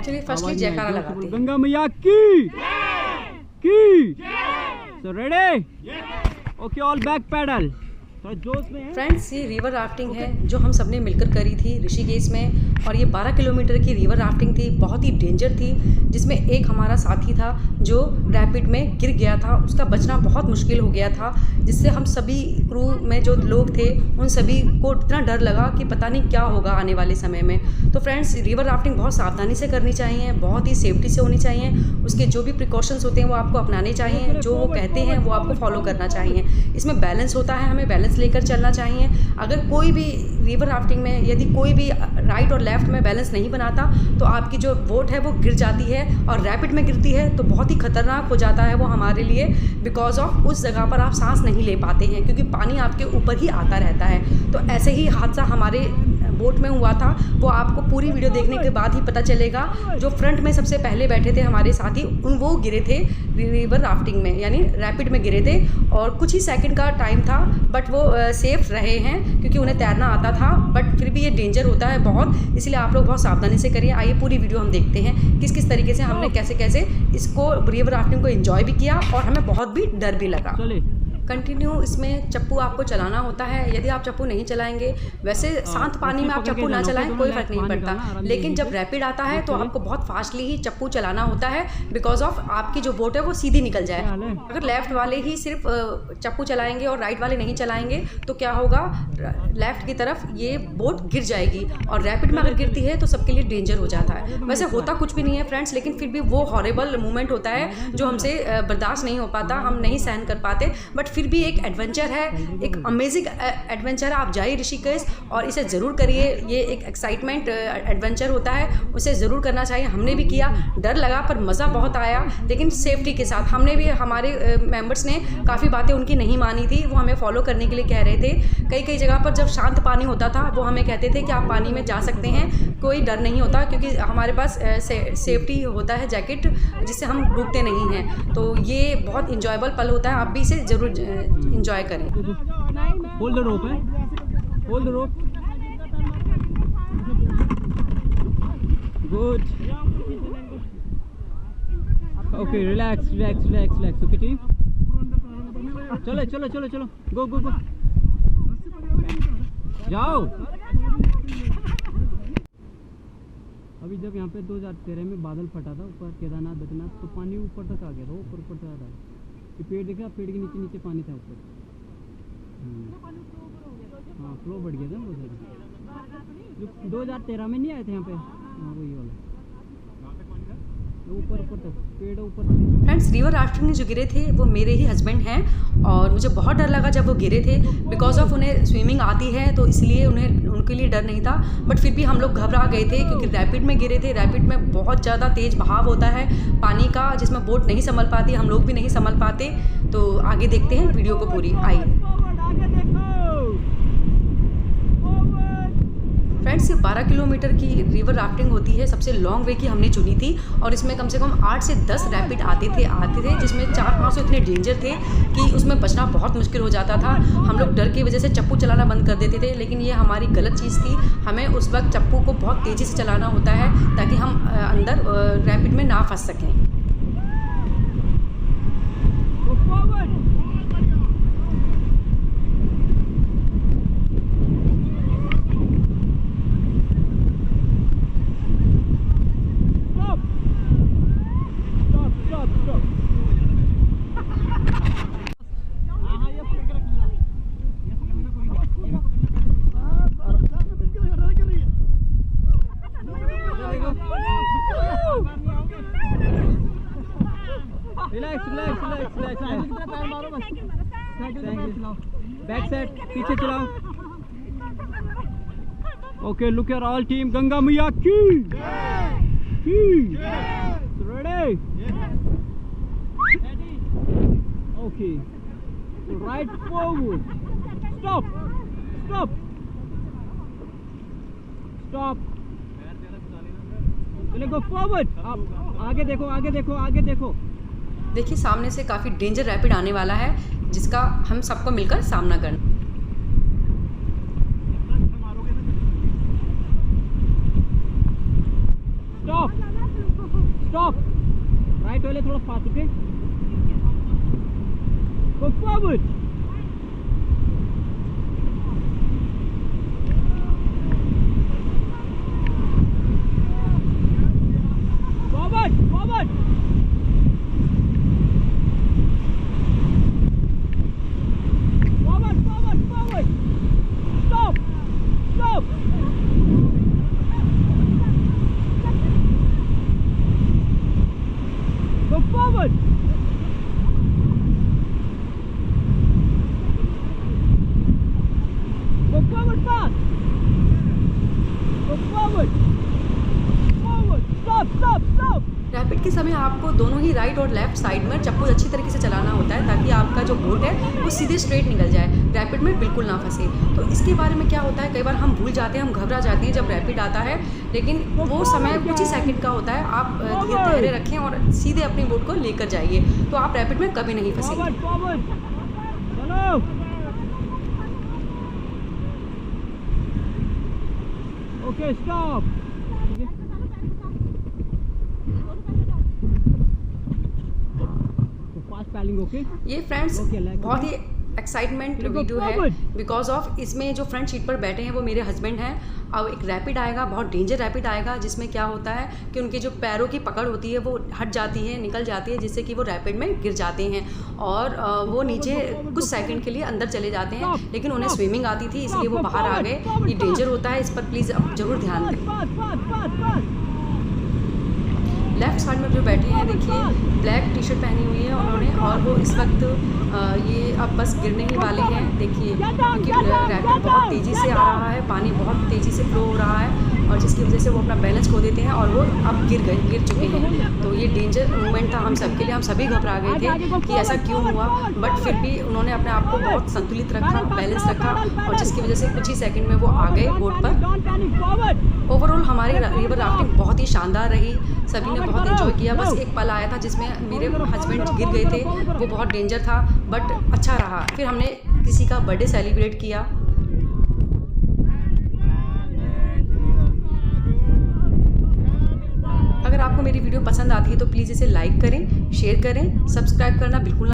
चलिए फर्स्टली जयकारा लगाते हैं। गंगा मैया की so ready okay all back paddle थोड़ा जोश में है। फ्रेंड्स ये रिवर राफ्टिंग है जो हम सबने मिलकर करी थी ऋषिकेश में, और ये 12 किलोमीटर की रिवर राफ्टिंग थी। बहुत ही डेंजर थी, जिसमें एक हमारा साथी था जो रैपिड में गिर गया था। उसका बचना बहुत मुश्किल हो गया था, जिससे हम सभी क्रू में जो लोग थे उन सभी को इतना डर लगा कि पता नहीं क्या होगा आने वाले समय में। तो फ्रेंड्स रिवर राफ्टिंग बहुत सावधानी से करनी चाहिए, बहुत ही सेफ्टी से होनी चाहिए। उसके जो भी प्रिकॉशंस होते हैं वो आपको अपनाने चाहिए, जो वो कहते हैं वो आपको फॉलो करना चाहिए। इसमें बैलेंस होता है, हमें बैलेंस लेकर चलना चाहिए। अगर कोई भी रिवर राफ्टिंग में यदि कोई भी राइट और लेफ्ट में बैलेंस नहीं बनाता तो आपकी जो बोट है वो गिर जाती है, और रैपिड में गिरती है तो बहुत ही खतरनाक हो जाता है वो हमारे लिए, बिकॉज ऑफ उस जगह पर आप सांस नहीं ले पाते हैं क्योंकि पानी आपके ऊपर ही आता रहता है। तो ऐसे ही हादसा हमारे बोट में हुआ था, वो आपको पूरी वीडियो देखने के बाद ही पता चलेगा। जो फ्रंट में सबसे पहले बैठे थे हमारे साथी वो गिरे थे रिवर राफ्टिंग में, यानी रैपिड में गिरे थे, और कुछ ही सेकंड का टाइम था, बट वो सेफ रहे हैं क्योंकि उन्हें तैरना आता था। बट फिर भी ये डेंजर होता है बहुत, इसलिए आप लोग बहुत सावधानी से करिए। आइए पूरी वीडियो हम देखते हैं किस किस तरीके से हमने कैसे कैसे इसको रिवर राफ्टिंग को एंजॉय भी किया, और हमें बहुत भी डर भी लगा। कंटिन्यू इसमें चप्पू आपको चलाना होता है। यदि आप चप्पू नहीं चलाएंगे, वैसे शांत पानी में आप चप्पू ना चलाएं कोई फर्क नहीं पड़ता, लेकिन जब रैपिड आता है तो आपको बहुत फास्टली ही चप्पू चलाना होता है, बिकॉज ऑफ आपकी जो बोट है वो सीधी निकल जाए। अगर लेफ्ट वाले ही सिर्फ चप्पू चलाएंगे और राइट वाले नहीं चलाएंगे तो क्या होगा, लेफ्ट की तरफ ये बोट गिर जाएगी, और रैपिड में अगर गिरती है तो सबके लिए डेंजर हो जाता है। वैसे होता कुछ भी नहीं है फ्रेंड्स, लेकिन फिर भी वो हॉरेबल मोमेंट होता है जो हमसे बर्दाश्त नहीं हो पाता, हम नहीं सहन कर पाते। बट फिर भी एक एडवेंचर है, एक अमेजिंग एडवेंचर है। आप जाइए ऋषिकेश और इसे ज़रूर करिए। ये एक एक्साइटमेंट एडवेंचर होता है, उसे ज़रूर करना चाहिए। हमने भी किया, डर लगा पर मज़ा बहुत आया, लेकिन सेफ्टी के साथ। हमने भी, हमारे मेंबर्स ने काफ़ी बातें उनकी नहीं मानी थी, वो हमें फॉलो करने के लिए कह रहे थे। कई कई जगह पर जब शांत पानी होता था वो हमें कहते थे कि आप पानी में जा सकते हैं, कोई डर नहीं होता, क्योंकि हमारे पास सेफ्टी होता है जैकेट, जिससे हम डूबते नहीं हैं। तो ये बहुत इंजॉयबल पल होता है, आप भी इसे ज़रूर इंजॉय करें। होल्ड द रोप है, hold the rope, good, okay, relax relax relax relax, okay team, चलो चलो चलो चलो, गो गो गो, जाओ। अभी जब यहाँ पे 2013 में बादल फटा था ऊपर केदारनाथ बद्रीनाथ, तो पानी ऊपर तक आ गया था, ऊपर ऊपर तक आ रहा है। ये पेड़ देखा, पेड़ के नीचे नीचे पानी था ऊपर। हाँ, फ्लो बढ़ गया था बहुत ज़्यादा। जो 2013 में नहीं आए थे यहाँ पे, हाँ वही वाला, ऊपर ऊपर तक पेड़ ऊपर। फ्रेंड्स रिवर राफ्टिंग में जो गिरे थे वो मेरे ही हस्बैंड हैं, और मुझे बहुत डर लगा जब वो गिरे थे, बिकॉज ऑफ उन्हें स्विमिंग आती है तो इसलिए उनके लिए डर नहीं था। बट फिर भी हम लोग घबरा गए थे क्योंकि रैपिड में गिरे थे। रैपिड में बहुत ज़्यादा तेज़ बहाव होता है पानी का, जिसमें बोट नहीं संभल पाती, हम लोग भी नहीं संभल पाते। तो आगे देखते हैं वीडियो को पूरी, आइए। फ्रेंड्स 12 किलोमीटर की रिवर राफ्टिंग होती है, सबसे लॉन्ग वे की हमने चुनी थी, और इसमें कम से कम 8 से 10 रैपिड आते थे, जिसमें 4-5 इतने डेंजर थे कि उसमें बचना बहुत मुश्किल हो जाता था। हम लोग डर की वजह से चप्पू चलाना बंद कर देते थे, लेकिन ये हमारी गलत चीज़ थी। हमें उस वक्त चप्पू को बहुत तेज़ी से चलाना होता है ताकि हम अंदर रैपिड में ना फंस सकें। Relax relax relax relax, back side पीछे चलाओ। Okay, look your all team, Ganga मैया की ready, okay, right forward, stop stop stop, चले गो फॉरवर्ड, आप आगे देखो आगे देखो आगे देखो। देखिए सामने से काफ़ी डेंजर रैपिड आने वाला है, जिसका हम सबको मिलकर सामना करना। Stop stop. Right वाले थोड़ा fast, okay? Go forward. Forward, forward. Forward, forward, forward. Stop, stop. Go forward. Go forward fast. Go forward. Forward. Stop, stop, stop. Rapid के समय आपको दोनों ही राइट और लेफ्ट साइड में चप्पू अच्छी तरीके से चलाना होता है ताकि आपका जो बोट है वो सीधे स्ट्रेट निकल जाए, रैपिड में बिल्कुल ना फंसे। तो इसके बारे में क्या होता है, कई बार हम भूल जाते हैं, हम घबरा जाते हैं जब रैपिड आता है, लेकिन वो समय कुछ ही सेकंड का होता है। आप धैर्य रखें और सीधे अपनी बोट को लेकर जाइए, तो आप रैपिड में कभी नहीं फंसेंगे। Forward, forward. चलो. Okay, stop. So fast paddling, okay? ये फ्रेंड्स Okay, like बहुत ही एक्साइटमेंट Go वीडियो है forward. बिकॉज ऑफ इसमें जो फ्रंट सीट पर बैठे हैं वो मेरे हस्बैंड हैं। अब एक रैपिड आएगा, बहुत डेंजर रैपिड आएगा, जिसमें क्या होता है कि उनके जो पैरों की पकड़ होती है वो हट जाती है, निकल जाती है, जिससे कि वो रैपिड में गिर जाते हैं और वो नीचे कुछ सेकंड के लिए अंदर चले जाते हैं। लेकिन उन्हें स्विमिंग आती थी इसलिए वो बाहर आ गए। ये डेंजर होता है, इस पर प्लीज़ अब जरूर ध्यान दें। Fast, fast, fast, fast. Left side में जो बैठे हैं देखिए ब्लैक टी शर्ट पहनी हुई है उन्होंने, और वो इस वक्त ये अब बस गिरने ही वाले हैं। देखिए क्योंकि रैपिड बहुत तेज़ी से आ रहा है, पानी बहुत तेज़ी से फ्लो हो रहा है और जिसकी वजह से वो अपना बैलेंस खो देते हैं और वो अब गिर चुके हैं। तो ये डेंजर मोमेंट था हम सबके लिए, हम सभी घबरा गए थे कि ऐसा क्यों हुआ, बट फिर भी उन्होंने अपने आप को बहुत संतुलित रखा, बैलेंस रखा और जिसकी वजह से कुछ ही सेकंड में वो आ गए बोट पर। Don't panic, forward. ओवरऑल हमारी रिवर राफ्टिंग बहुत ही शानदार रही, सभी ने बहुत एंजॉय किया। बस एक पल आया था जिसमें मेरे हस्बैंड गिर गए थे, वो बहुत डेंजर था बट अच्छा रहा। फिर हमने किसी का बर्थडे सेलिब्रेट किया। अगर आपको मेरी वीडियो पसंद आती है तो प्लीज़ इसे लाइक करें, शेयर करें, सब्सक्राइब करना बिल्कुल ना